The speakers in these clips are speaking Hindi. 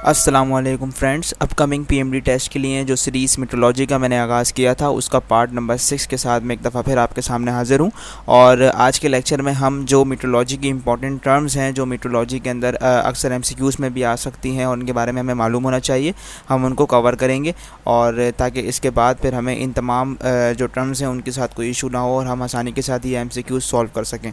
अस्सलामुअलैकुम फ्रेंड्स, अपकमिंग पीएमडी टेस्ट के लिए जो सीरीज़ मीटरोलॉजी का मैंने आगाज़ किया था उसका पार्ट नंबर 6 के साथ मैं एक दफ़ा फिर आपके सामने हाज़िर हूँ। और आज के लेक्चर में हम जो मीटरोलॉजी की इंपॉर्टेंट टर्म्स हैं जो मीटरोलॉजी के अंदर अक्सर एमसीक्यूज़ में भी आ सकती हैं और उनके बारे में हमें मालूम होना चाहिए, हम उनको कवर करेंगे। और ताकि इसके बाद फिर हमें इन तमाम जो टर्म्स हैं उनके साथ कोई इशू ना हो और हम आसानी के साथ ये एमसीक्यूज़ सॉल्व कर सकें।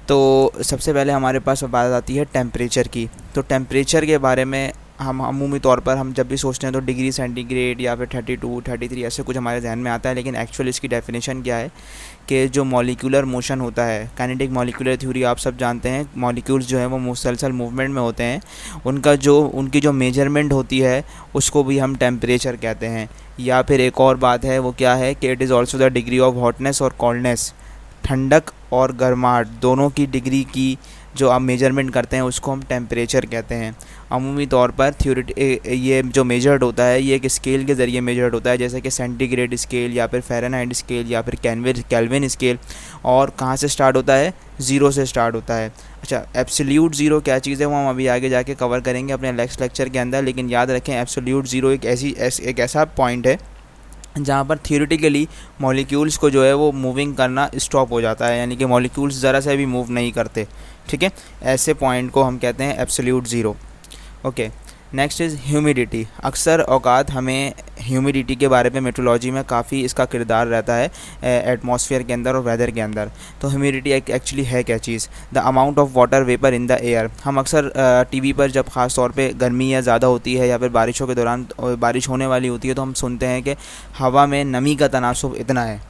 तो सबसे पहले हमारे पास बात आती है टेम्परेचर की। तो टेम्परेचर के बारे में हम अमूमी तौर पर हम जब भी सोचते हैं तो डिग्री सेंटीग्रेड या फिर 32, 33 ऐसे कुछ हमारे जहन में आता है, लेकिन एक्चुअल इसकी डेफिनेशन क्या है कि जो मॉलिक्यूलर मोशन होता है, काइनेटिक मॉलिक्यूलर थ्योरी आप सब जानते हैं, मॉलिक्यूल्स जो हैं वो मुसलसल मूवमेंट में होते हैं, उनकी जो मेजरमेंट होती है उसको भी हम टेम्परेचर कहते हैं। या फिर एक और बात है वो क्या है कि it is also the degree of hotness और कोल्डनेस, ठंडक और गर्माहट दोनों की डिग्री की जो आप मेजरमेंट करते हैं उसको हम टेम्परेचर कहते हैं। अमूमी तौर पर ये जो मेजर्ड होता है ये एक स्केल के ज़रिए मेजर्ड होता है, जैसे कि सेंटीग्रेड स्केल या फिर फ़ारेनहाइट स्केल या फिर केल्विन स्केल। और कहाँ से स्टार्ट होता है? ज़ीरो से स्टार्ट होता है। अच्छा, एब्सोल्यूट ज़ीरो क्या चीज़ है वो हम अभी आगे जाके कवर करेंगे अपने नेक्स्ट लेक्चर के अंदर, लेकिन याद रखें एब्सोल्यूट ज़ीरो एक ऐसा पॉइंट है जहाँ पर थियोरेटिकली मॉलिक्यूल्स को जो है वो मूविंग करना स्टॉप हो जाता है, यानी कि मॉलिक्यूल्स ज़रा से भी मूव नहीं करते। ठीक है, ऐसे पॉइंट को हम कहते हैं absolute zero. Okay, next is humidity. अक्सर औकात हमें ह्यूमिडिटी के बारे में मेट्रोलॉजी में काफ़ी इसका किरदार रहता है एटमॉस्फेयर के अंदर और वेदर के अंदर। तो ह्यूमिडिटी एक्चुअली है क्या चीज़? The amount of water vapour in the air. हम अक्सर टीवी पर जब ख़ास तौर पे गर्मी या ज़्यादा होती है या फिर बारिशों के दौरान बारिश होने वाली होती है तो हम सुनते हैं कि हवा में नमी का तनासुब इतना है।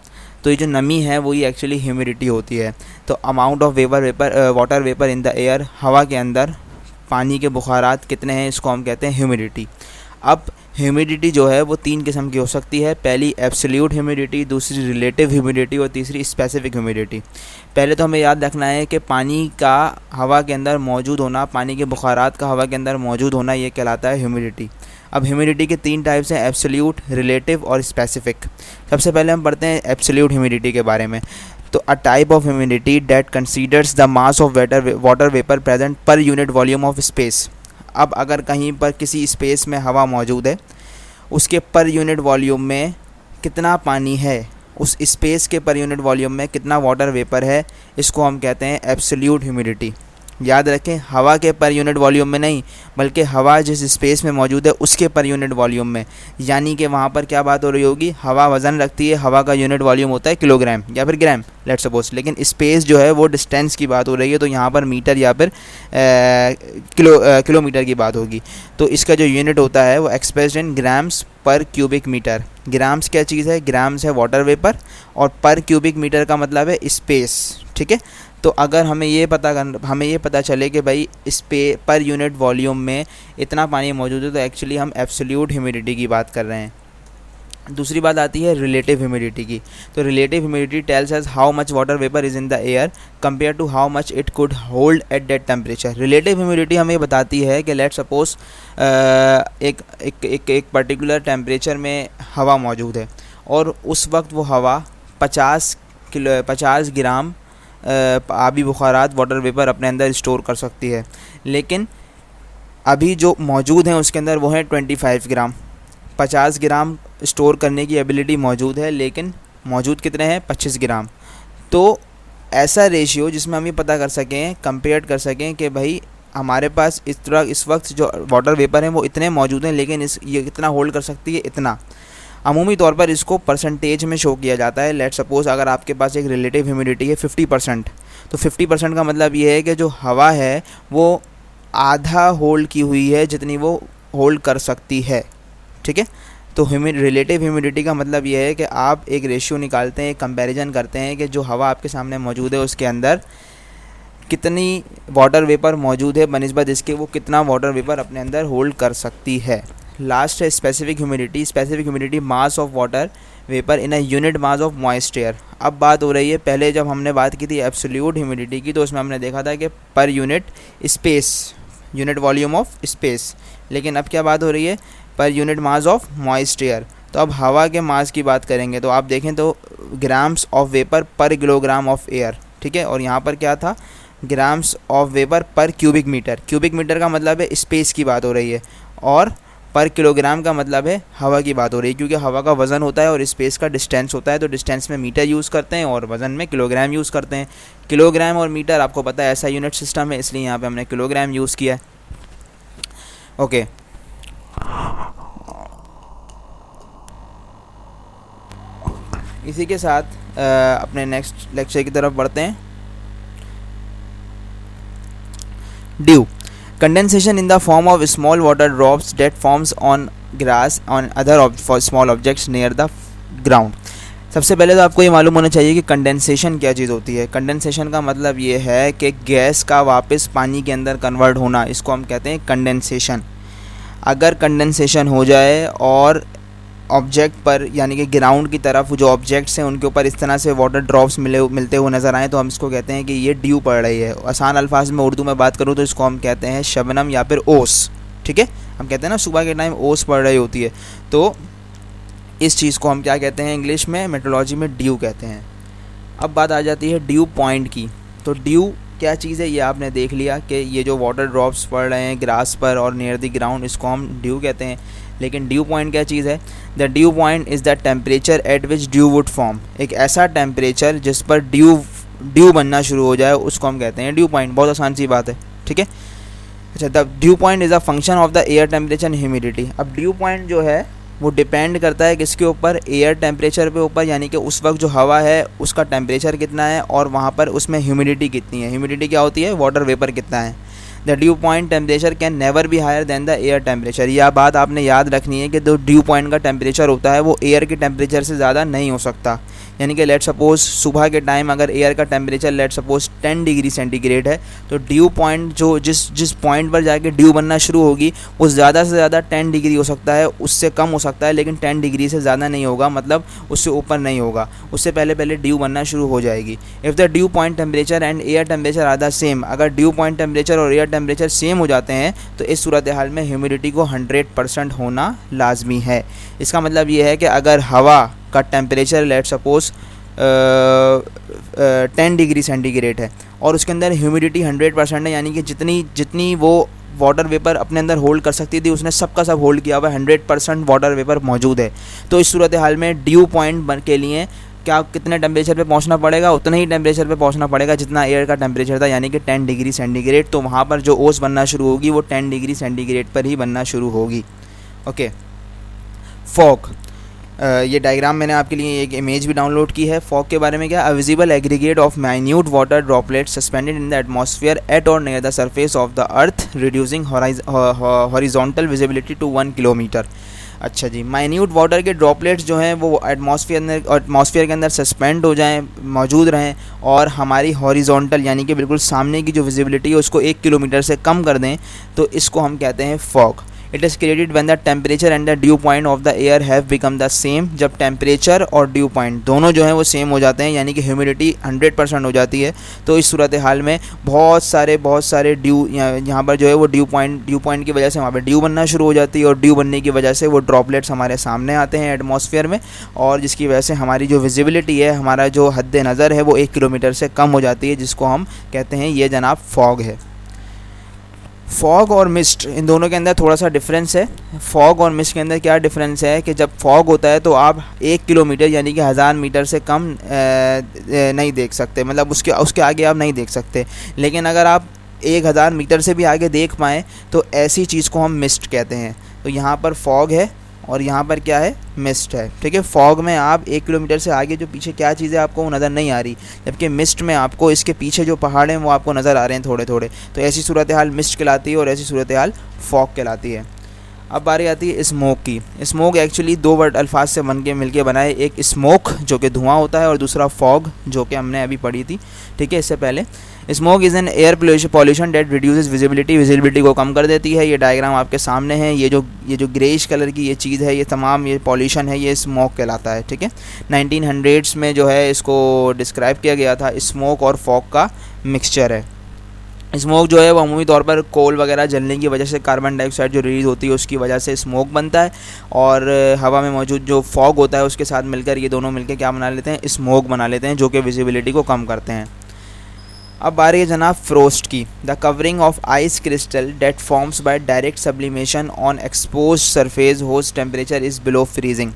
तो ये जो नमी है वही एक्चुअली ह्यूमिडिटी होती है। तो amount of water vapour in the air, हवा के अंदर पानी के बुखारात कितने हैं, इसको हम कहते हैं ह्यूमिडिटी। अब ह्यूमिडिटी जो है वो 3 किस्म की हो सकती है। पहली एब्सोल्यूट ह्यूमिडिटी, दूसरी रिलेटिव ह्यूमिडिटी और तीसरी स्पेसिफिक ह्यूमिडिटी। पहले तो हमें याद रखना है कि पानी का हवा के अंदर मौजूद होना, पानी के बुखारात का हवा के अंदर मौजूद होना, ये कहलाता है ह्यूमिडिटी। अब ह्यूमिडिटी के 3 टाइप्स हैं, एब्सोल्यूट, रिलेटिव और स्पेसिफिक। सबसे पहले हम पढ़ते हैं एब्सोल्यूट ह्यूमिडिटी के बारे में। तो a type of humidity that considers the mass of water vapour present per unit volume of space. अब अगर कहीं पर किसी स्पेस में हवा मौजूद है, उसके पर यूनिट वॉल्यूम में कितना पानी है, उस स्पेस के पर यूनिट वॉल्यूम में कितना वाटर वेपर है, इसको हम कहते हैं एब्सोल्यूट ह्यूमिडिटी। याद रखें, हवा के पर यूनिट वॉल्यूम में नहीं, बल्कि हवा जिस स्पेस में मौजूद है उसके पर यूनिट वॉल्यूम में। यानी कि वहाँ पर क्या बात हो रही होगी, हवा वज़न रखती है, हवा का यूनिट वॉल्यूम होता है किलोग्राम या फिर ग्राम, लेट्स सपोज, लेकिन स्पेस जो है वो डिस्टेंस की बात हो रही है, तो यहाँ पर मीटर या फिर किलोमीटर की बात होगी। तो इसका जो यूनिट होता है वो एक्सप्रेस्ड इन ग्राम्स पर क्यूबिक मीटर। ग्राम्स क्या चीज़ है? ग्राम्स है वाटर वेपर और पर क्यूबिक मीटर का मतलब है स्पेस। ठीक है, तो अगर हमें ये पता चले कि भाई इस पर यूनिट वॉल्यूम में इतना पानी मौजूद है, तो एक्चुअली हम एब्सोल्यूट ह्यूमिडिटी की बात कर रहे हैं। दूसरी बात आती है रिलेटिव ह्यूमिडिटी की। तो relative humidity tells us how much water vapour is in the air compare to how much it could hold at that temperature. Relative humidity हमें बताती है कि लेट सपोज एक पर्टिकुलर टेम्परेचर में हवा मौजूद है और उस वक्त वो हवा 50 ग्राम आबी बुखारात वाटर वेपर अपने अंदर स्टोर कर सकती है, लेकिन अभी जो मौजूद हैं उसके अंदर वो है 25 ग्राम। 50 ग्राम स्टोर करने की एबिलिटी मौजूद है, लेकिन मौजूद कितने हैं? 25 ग्राम। तो ऐसा रेशियो जिसमें हम ये पता कर सकें, कंपेयर कर सकें कि भाई हमारे पास इस वक्त जो वाटर वेपर हैं वो इतने मौजूद हैं, लेकिन ये कितना होल्ड कर सकती है, इतना। अमूमी तौर पर इसको परसेंटेज में शो किया जाता है। लेट सपोज़ अगर आपके पास एक रिलेटिव ह्यूमिडिटी है 50%, तो 50% का मतलब ये है कि जो हवा है वो आधा होल्ड की हुई है जितनी वो होल्ड कर सकती है। ठीक है, तो रिलेटिव ह्यूमिडिटी का मतलब ये है कि आप एक रेशियो निकालते हैं, एक कंपैरिजन करते हैं कि जो हवा आपके सामने मौजूद है उसके अंदर कितनी वाटर वेपर मौजूद है बनिस्बत इसके वो कितना वाटर वेपर अपने अंदर होल्ड कर सकती है। लास्ट है specific humidity. Specific humidity mass of water vapour in a unit mass of moist air. अब बात हो रही है, पहले जब हमने बात की थी एब्सोल्यूट ह्यूमिडिटी की तो उसमें हमने देखा था कि per unit space, unit volume of space, लेकिन अब क्या बात हो रही है? Per unit mass of moist air. तो अब हवा के मास की बात करेंगे तो आप देखें तो ग्राम्स ऑफ वेपर पर किलोग्राम ऑफ एयर। ठीक है, और यहाँ पर क्या था? ग्राम्स ऑफ वेपर पर क्यूबिक मीटर। क्यूबिक मीटर का मतलब है स्पेस की बात हो रही है, और पर किलोग्राम का मतलब है हवा की बात हो रही है, क्योंकि हवा का वज़न होता है और स्पेस का डिस्टेंस होता है, तो डिस्टेंस में मीटर यूज़ करते हैं और वज़न में किलोग्राम यूज़ करते हैं। किलोग्राम और मीटर आपको पता है ऐसा यूनिट सिस्टम है, इसलिए यहाँ पे हमने किलोग्राम यूज़ किया है। ओके, इसी के साथ अपने नेक्स्ट लेक्चर की तरफ बढ़ते हैं। Due, condensation in the form of small water drops that forms on grass on other small objects near the ground। सबसे पहले तो आपको ये मालूम होना चाहिए कि कंडेंसेशन क्या चीज़ होती है। कंडेंसेशन का मतलब ये है कि गैस का वापस पानी के अंदर कन्वर्ट होना, इसको हम कहते हैं कंडेंसेशन। अगर कंडेंसेशन हो जाए और ऑब्जेक्ट पर यानी कि ग्राउंड की तरफ जो ऑब्जेक्ट्स हैं उनके ऊपर इस तरह से वाटर ड्रॉप्स मिलते हुए नज़र आएँ, तो हम इसको कहते हैं कि ये ड्यू पड़ रही है। आसान अल्फाज में उर्दू में बात करूँ तो इसको हम कहते हैं शबनम या फिर ओस। ठीक है, हम कहते हैं ना सुबह के टाइम ओस पड़ रही होती है, तो इस चीज़ को हम क्या कहते हैं इंग्लिश में, मेट्रोलॉजी में ड्यू कहते हैं। अब बात आ जाती है ड्यू पॉइंट की। तो ड्यू क्या चीज़ है ये आपने देख लिया कि ये जो वाटर ड्रॉप्स पड़ रहे हैं ग्रास पर और नियर द ग्राउंड, इसको हम ड्यू कहते हैं। लेकिन ड्यू पॉइंट क्या चीज़ है? The dew point is the temperature at which due would form. एक ऐसा टेम्परेचर जिस पर ड्यू बनना शुरू हो जाए उसको हम कहते हैं ड्यू पॉइंट। बहुत आसान सी बात है, ठीक है। अच्छा, the dew point is a function of the air temperature and humidity. अब ड्यू पॉइंट जो है वो डिपेंड करता है किसके ऊपर? एयर टेम्परेचर पे ऊपर, यानी कि उस वक्त जो हवा है उसका टेम्परेचर कितना है और वहाँ पर उसमें ह्यूमिडिटी कितनी है। ह्यूमिडिटी क्या होती है? वाटर वेपर कितना है। The dew point temperature can never be higher than the air temperature. यह बात आपने याद रखनी है कि जो ड्यू पॉइंट का टेम्परेचर होता है वो एयर के टेम्परेचर से ज़्यादा नहीं हो सकता। यानी कि लेट सपोज सुबह के टाइम अगर एयर का temperature let suppose 10 degree centigrade है, तो ड्यू पॉइंट जो जिस पॉइंट पर जाके ड्यू बनना शुरू होगी वो ज़्यादा से ज़्यादा 10 डिग्री हो सकता है, उससे कम हो सकता है, लेकिन 10 डिग्री से ज़्यादा नहीं होगा, मतलब उससे ऊपर नहीं होगा। उससे पहले ड्यू बनना शुरू हो जाएगी। If the dew point temperature and air temperature are the same, अगर ड्यू पॉइंट टेम्परेचर और एयर टेम्परेचर सेम हो जाते हैं तो इस सूरत हाल में ह्यूमिडिटी को 100% होना लाजमी है। इसका मतलब ये है कि अगर हवा का temperature let suppose 10 degree centigrade है और उसके अंदर ह्यूमिडिटी 100% है, यानी कि जितनी वो वाटर वेपर अपने अंदर होल्ड कर सकती थी उसने सब का सब होल्ड किया हुआ, 100% वाटर वेपर मौजूद है, तो इस सूरत हाल में ड्यू पॉइंट के लिए क्या कितने टेम्परेचर पे पहुंचना पड़ेगा? उतने ही टेम्परेचर पे पहुंचना पड़ेगा जितना एयर का टेम्परेचर था, यानी कि 10 डिग्री सेंटीग्रेड। तो वहाँ पर जो ओस बनना शुरू होगी वो 10 डिग्री सेंटीग्रेड पर ही बनना शुरू होगी। ओके, फॉग, ये डायग्राम मैंने आपके लिए एक इमेज भी डाउनलोड की है। फॉग के बारे में क्या? A visible aggregate of minute water droplets suspended in the atmosphere at or near the surface of the earth reducing horizontal visibility to 1 kilometre. अच्छा जी, माइन्यूट वाटर के ड्रॉपलेट्स जो हैं वो एटमॉस्फेयर के अंदर सस्पेंड हो जाएं, मौजूद रहें और हमारी हॉरिजॉन्टल यानी कि बिल्कुल सामने की जो विजिबिलिटी है उसको 1 किलोमीटर से कम कर दें, तो इसको हम कहते हैं fog. It is created when the temperature and the dew point of the air have become the same. जब टेम्परेचर और ड्यू पॉइंट दोनों जो हैं वो सेम हो जाते हैं, यानी कि ह्यूमिडिटी 100% हो जाती है, तो इस सूरत हाल में बहुत सारे ड्यू यहाँ पर जो है वो ड्यू पॉइंट की वजह से वहाँ पर ड्यू बनना शुरू हो जाती है और ड्यू बनने की वजह से वो ड्रॉपलेट्स हमारे सामने आते हैं एटमॉस्फेयर में, और जिसकी वजह से हमारी जो विजिबिलिटी है, हमारा जो हद नज़र है वो 1 किलोमीटर से कम हो जाती है, जिसको हम कहते हैं ये जनाब फॉग है। फॉग और मिस्ट, इन दोनों के अंदर थोड़ा सा डिफरेंस है। फॉग और मिस्ट के अंदर क्या डिफरेंस है कि जब फॉग होता है तो आप 1 किलोमीटर यानी कि 1000 मीटर से कम नहीं देख सकते, मतलब उसके आगे आप नहीं देख सकते। लेकिन अगर आप 1000 मीटर से भी आगे देख पाएँ तो ऐसी चीज़ को हम मिस्ट कहते हैं। तो यहाँ पर फॉग है और यहाँ पर क्या है? मिस्ट है, ठीक है। फॉग में आप 1 किलोमीटर से आगे जो पीछे क्या चीज़ है आपको वो नज़र नहीं आ रही, जबकि मिस्ट में आपको इसके पीछे जो पहाड़ हैं वो आपको नज़र आ रहे हैं थोड़े थोड़े। तो ऐसी सूरत हाल मिस्ट कहलाती है और ऐसी सूरत हाल फॉग कहलाती है। अब बारी आती है स्मोक की। स्मोक एक्चुअली 2 वर्ड अल्फाज से मिलके बनाए, एक स्मोक जो कि धुआं होता है और दूसरा फॉग जो कि हमने अभी पढ़ी थी, ठीक है, इससे पहले। Smoke is an air pollution that reduces visibility को कम कर देती है। ये डायग्राम आपके सामने है, ये जो ग्रेइश कलर की ये चीज़ है, ये तमाम ये पॉल्यूशन है, ये स्मोक कहलाता है, ठीक है। 1900s में जो है इसको डिस्क्राइब किया गया था, स्मोक और फॉग का मिक्सचर है। स्मोक जो है वो अमूमी तौर पर कोल वगैरह जलने की वजह से कार्बन डाइऑक्साइड जो रिलीज़ होती है उसकी वजह से स्मोक बनता है, और हवा में मौजूद जो फॉग होता है उसके साथ मिलकर ये दोनों मिलकर क्या बना लेते हैं? स्मोक बना लेते हैं, जो कि विजिबिलिटी को कम करते हैं। अब बारी है जनाब फ्रोस्ट की। The covering of ice crystal that forms by direct sublimation on expose surface whose temperature is below freezing.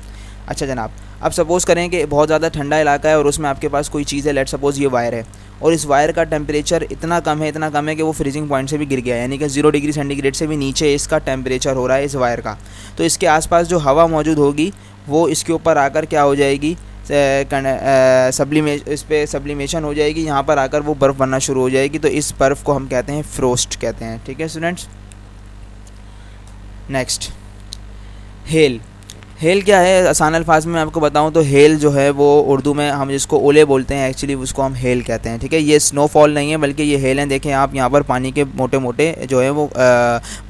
अच्छा जनाब, अब सपोज़ करें कि बहुत ज़्यादा ठंडा इलाका है और उसमें आपके पास कोई चीज़ है, लेट सपोज़ ये वायर है, और इस वायर का टेम्परेचर इतना कम है कि वो फ्रीजिंग पॉइंट से भी गिर गया है, यानी कि 0 डिग्री सेंटीग्रेड से भी नीचे इसका टेम्परेचर हो रहा है इस वायर का। तो इसके आसपास जो हवा मौजूद होगी वो इसके ऊपर आकर क्या हो जाएगी, इस पर सब्लिमेशन हो जाएगी, यहाँ पर आकर वो बर्फ़ बनना शुरू हो जाएगी। तो इस बर्फ़ को हम कहते हैं फ्रोस्ट कहते हैं। ठीक है स्टूडेंट्स। Next, hello. हेल क्या है, आसान अल्फाज में मैं आपको बताऊं तो हेल जो है वो उर्दू में हम जिसको ओले बोलते हैं, एक्चुअली उसको हम हेल कहते हैं। ठीक है, ये स्नोफॉल नहीं है बल्कि ये हेल हैं। देखें आप यहाँ पर पानी के मोटे मोटे जो है वो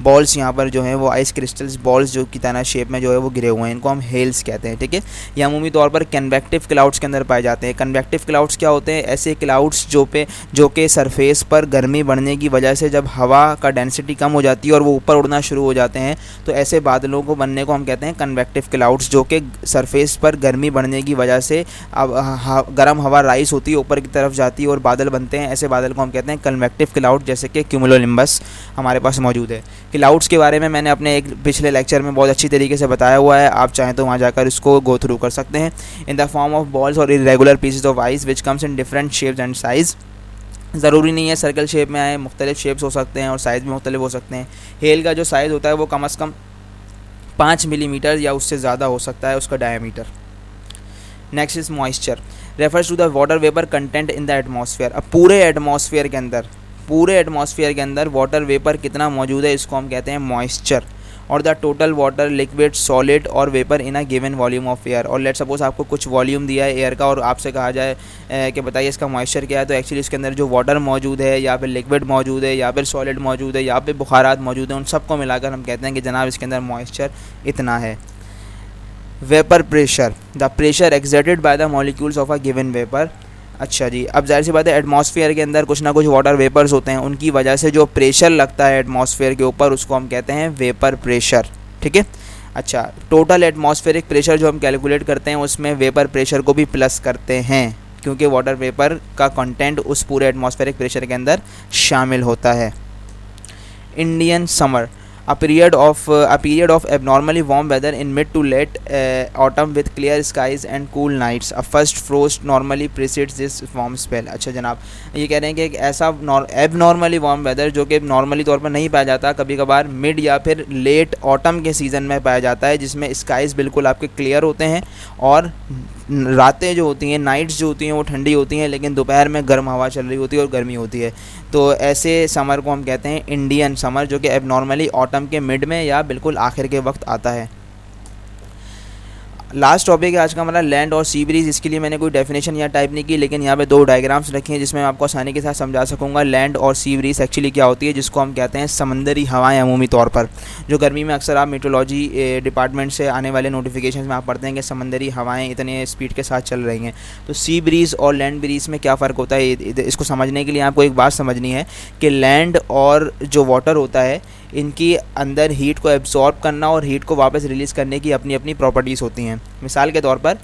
बॉल्स यहाँ पर जो है वो आइस क्रिस्टल्स बॉल्स जो की तरह शेप में जो है वो गिरे हुए हैं, इनको हम हेल्स कहते हैं। ठीक है, ये अमूमी तौर पर कन्वेक्टिव क्लाउड्स के अंदर पाए जाते हैं। कन्वेक्टिव क्लाउड्स क्या होते हैं, ऐसे क्लाउड्स जो कि सरफेस पर गर्मी बढ़ने की वजह से जब हवा का डेंसिटी कम हो जाती है और वो ऊपर उड़ना शुरू हो जाते हैं, तो ऐसे बादलों को बनने को हम कहते हैं कन्वेक्टिव क्लाउड्स, जो कि सरफेस पर गर्मी बढ़ने की वजह से अब गर्म हवा राइज होती है, ऊपर की तरफ जाती है और बादल बनते हैं। ऐसे बादल को हम कहते हैं कन्वेक्टिव क्लाउड, जैसे कि क्यूमुलोनिम्बस हमारे पास मौजूद है। क्लाउड्स के बारे में मैंने अपने एक पिछले लेक्चर में बहुत अच्छी तरीके से बताया हुआ है, आप चाहें तो वहाँ जाकर इसको गो थ्रू कर सकते हैं। In the form of balls or irregular pieces of ice which comes in different shapes and size. ज़रूरी नहीं है सर्कल शेप में आए, मुख्तलिफ शेप्स हो सकते हैं और साइज़ भी मुख्तलिफ हो सकते हैं। हेल का जो साइज़ होता है वो कम से कम 5 मिलीमीटर या उससे ज़्यादा हो सकता है उसका diameter. Next is moisture, refers to the water vapour content in the atmosphere. अब पूरे एटमॉस्फेयर के अंदर वाटर वेपर कितना मौजूद है, इसको हम कहते हैं मॉइस्चर। और the total water liquid solid और vapour in a given volume of air. और लेट सपोज आपको कुछ वॉल्यूम दिया है एयर का और आपसे कहा जाए कि बताइए इसका मॉइस्चर क्या है, तो एक्चुअली इसके अंदर जो वाटर मौजूद है या फिर लिक्विड मौजूद है या फिर सॉलिड मौजूद है या फिर बुखारात मौजूद हैं, उन सबको मिलाकर हम कहते हैं कि जनाब इसके अंदर मॉइस्चर इतना है। Vapour pressure, the pressure exerted by the molecules of a given vapour. अच्छा जी, अब जाहिर सी बात है एटमॉस्फेयर के अंदर कुछ ना कुछ वाटर वेपर्स होते हैं, उनकी वजह से जो प्रेशर लगता है एटमॉस्फेयर के ऊपर उसको हम कहते हैं वेपर प्रेशर। ठीक है, अच्छा, टोटल एटमॉस्फेरिक प्रेशर जो हम कैलकुलेट करते हैं उसमें वेपर प्रेशर को भी प्लस करते हैं, क्योंकि वाटर वेपर का कंटेंट उस पूरे एटमॉस्फेरिक प्रेशर के अंदर शामिल होता है। Indian summer, a period of abnormally warm weather in mid to late autumn with clear skies and cool nights. A first frost normally precedes this warm spell. अच्छा जनाब, ये कह रहे हैं कि एक ऐसा एबनॉर्मली वार्म वेदर जो कि नॉर्मली तौर पर नहीं पाया जाता, कभी कभार मिड या फिर लेट ऑटम के सीज़न में पाया जाता है, जिसमें स्काइज़ बिल्कुल आपके क्लियर होते हैं और रातें जो होती हैं, नाइट्स जो होती हैं वो ठंडी होती हैं, लेकिन दोपहर में गर्म हवा चल रही होती है और गर्मी होती है। तो ऐसे समर को हम कहते हैं इंडियन समर, जो कि एबनॉर्मली ऑटम के मिड में या बिल्कुल आखिर के वक्त आता है। लास्ट टॉपिक है आज का हमारा लैंड और सी ब्रीज। इसके लिए मैंने कोई डेफिनेशन या टाइप नहीं की, लेकिन यहाँ पे 2 डायग्राम्स रखे हैं जिसमें मैं आपको आसानी के साथ समझा सकूँगा लैंड और सी ब्रीज एक्चुअली क्या होती है, जिसको हम कहते हैं समंदरी हवाएं। अमूमी तौर पर जो गर्मी में अक्सर आप मीटरोलॉजी डिपार्टमेंट से आने वाले नोटिफिकेशन में आप पढ़ते हैं कि समंदरी हवाएँ इतने स्पीड के साथ चल रही हैं। तो सी ब्रीज और लैंड ब्रीज में क्या फ़र्क होता है, इसको समझने के लिए आपको एक बात समझनी है कि लैंड और जो वाटर होता है इनकी अंदर हीट को एब्जॉर्ब करना और हीट को वापस रिलीज़ करने की अपनी अपनी प्रॉपर्टीज़ होती हैं। मिसाल के तौर पर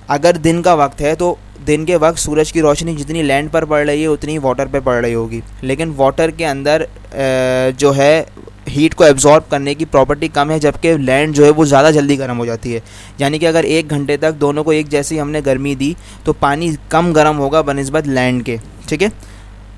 अगर दिन का वक्त है तो दिन के वक्त सूरज की रोशनी जितनी लैंड पर पड़ रही है उतनी वाटर पर पड़ रही होगी, लेकिन वाटर के अंदर जो है हीट को एब्जॉर्ब करने की प्रॉपर्टी कम है, जबकि लैंड जो है वो ज़्यादा जल्दी गर्म हो जाती है। यानी कि अगर 1 घंटे तक दोनों को एक जैसी हमने गर्मी दी तो पानी कम गर्म होगा बनिस्बत लैंड के। ठीक है,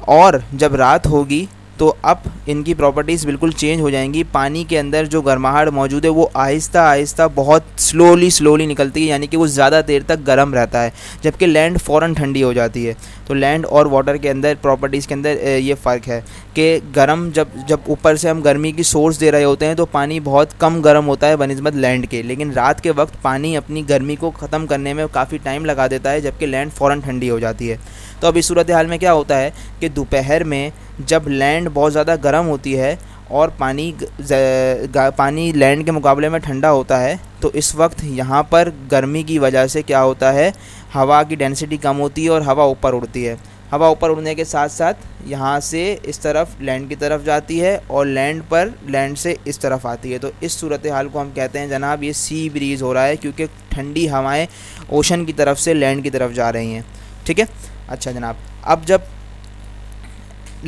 और जब रात होगी तो अब इनकी प्रॉपर्टीज़ बिल्कुल चेंज हो जाएंगी। पानी के अंदर जो गर्माहट मौजूद है वो आहिस्ता आहिस्ता बहुत स्लोली निकलती है, यानी कि वो ज़्यादा देर तक गर्म रहता है, जबकि लैंड फ़ौरन ठंडी हो जाती है। तो लैंड और वाटर के अंदर प्रॉपर्टीज़ के अंदर ये फ़र्क है कि गर्म जब ऊपर से हम गर्मी की सोर्स दे रहे होते हैं तो पानी बहुत कम गर्म होता है बनिस्बत लैंड के, लेकिन रात के वक्त पानी अपनी गर्मी को ख़त्म करने में काफ़ी टाइम लगा देता है, जबकि लैंड फ़ौरन ठंडी हो जाती है। तो अब इस सूरत हाल में क्या होता है कि दोपहर में जब लैंड बहुत ज़्यादा गर्म होती है और पानी लैंड के मुकाबले में ठंडा होता है, तो इस वक्त यहाँ पर गर्मी की वजह से क्या होता है, हवा की डेंसिटी कम होती है और हवा ऊपर उड़ती है। हवा ऊपर उड़ने के साथ साथ यहाँ से इस तरफ लैंड की तरफ जाती है और लैंड से इस तरफ आती है। तो इस सूरत हाल को हम कहते हैं जनाब ये सी ब्रीज़ हो रहा है, क्योंकि ठंडी हवाएँ ओशन की तरफ से लैंड की तरफ जा रही हैं। ठीक है, अच्छा जनाब, अब जब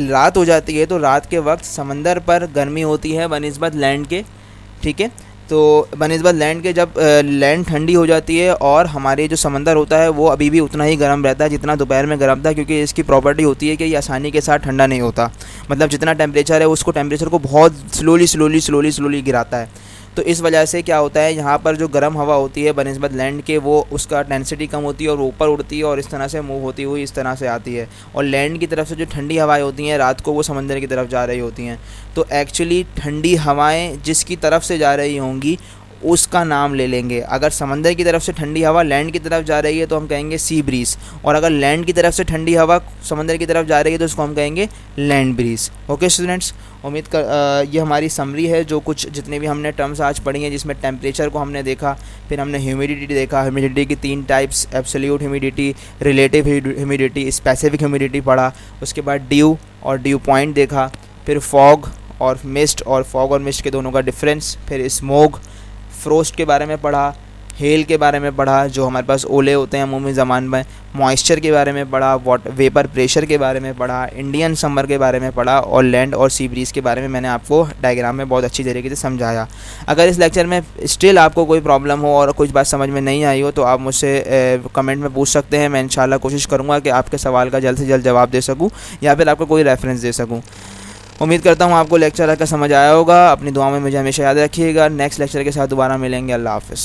रात हो जाती है तो रात के वक्त समंदर पर गर्मी होती है बनिस्बत लैंड के, ठीक है। तो बनिस्बत लैंड के जब लैंड ठंडी हो जाती है और हमारे जो समंदर होता है वो अभी भी उतना ही गर्म रहता है जितना दोपहर में गर्म था, क्योंकि इसकी प्रॉपर्टी होती है कि ये आसानी के साथ ठंडा नहीं होता। मतलब जितना टेम्परेचर है उसको टेम्परेचर को बहुत स्लोली गिराता है। तो इस वजह से क्या होता है, यहाँ पर जो गर्म हवा होती है बनिस्बत लैंड के वो उसका डेंसिटी कम होती है और ऊपर उड़ती है और इस तरह से मूव होती हुई इस तरह से आती है। और लैंड की तरफ से जो ठंडी हवाएं होती हैं रात को वो समंदर की तरफ जा रही होती हैं। तो एक्चुअली ठंडी हवाएं जिसकी तरफ से जा रही होंगी उसका नाम ले लेंगे। अगर समंदर की तरफ से ठंडी हवा लैंड की तरफ जा रही है तो हम कहेंगे सी ब्रीज़, और अगर लैंड की तरफ से ठंडी हवा समंदर की तरफ जा रही है तो उसको हम कहेंगे लैंड ब्रीज़। ओके स्टूडेंट्स, उम्मीद कर ये हमारी समरी है जो कुछ जितने भी हमने टर्म्स आज पढ़ी हैं, जिसमें टेम्परेचर को हमने देखा, फिर हमने ह्यूमिडिटी देखा, ह्यूमिडिटी की 3 types, absolute humidity, relative humidity, specific humidity पढ़ा, उसके बाद ड्यू और ड्यू पॉइंट देखा, फिर फॉग और मिस्ट और फॉग और मिस्ट के दोनों का डिफरेंस, फिर स्मोग, फ्रोस्ट के बारे में पढ़ा, हेल के बारे में पढ़ा जो हमारे पास ओले होते हैं अमूमी ज़बान में, मॉइस्चर के बारे में पढ़ा, वेपर प्रेशर के बारे में पढ़ा, इंडियन समर के बारे में पढ़ा और लैंड और सी ब्रीज़ के बारे में मैंने आपको डायग्राम में बहुत अच्छी तरीके से समझाया। अगर इस लेक्चर में स्टिल आपको कोई प्रॉब्लम हो और कुछ बात समझ में नहीं आई हो तो आप मुझसे कमेंट में पूछ सकते हैं। मैं इंशाल्लाह कोशिश करूँगा कि आपके सवाल का जल्द से जल्द जवाब दे सकूँ या फिर आपको कोई रेफरेंस दे सकूँ। उम्मीद करता हूँ आपको लेक्चर का समझ आया होगा। अपनी दुआ में मुझे हमेशा याद रखिएगा। नेक्स्ट लेक्चर के साथ दोबारा मिलेंगे। अल्लाह हाफ़िज़।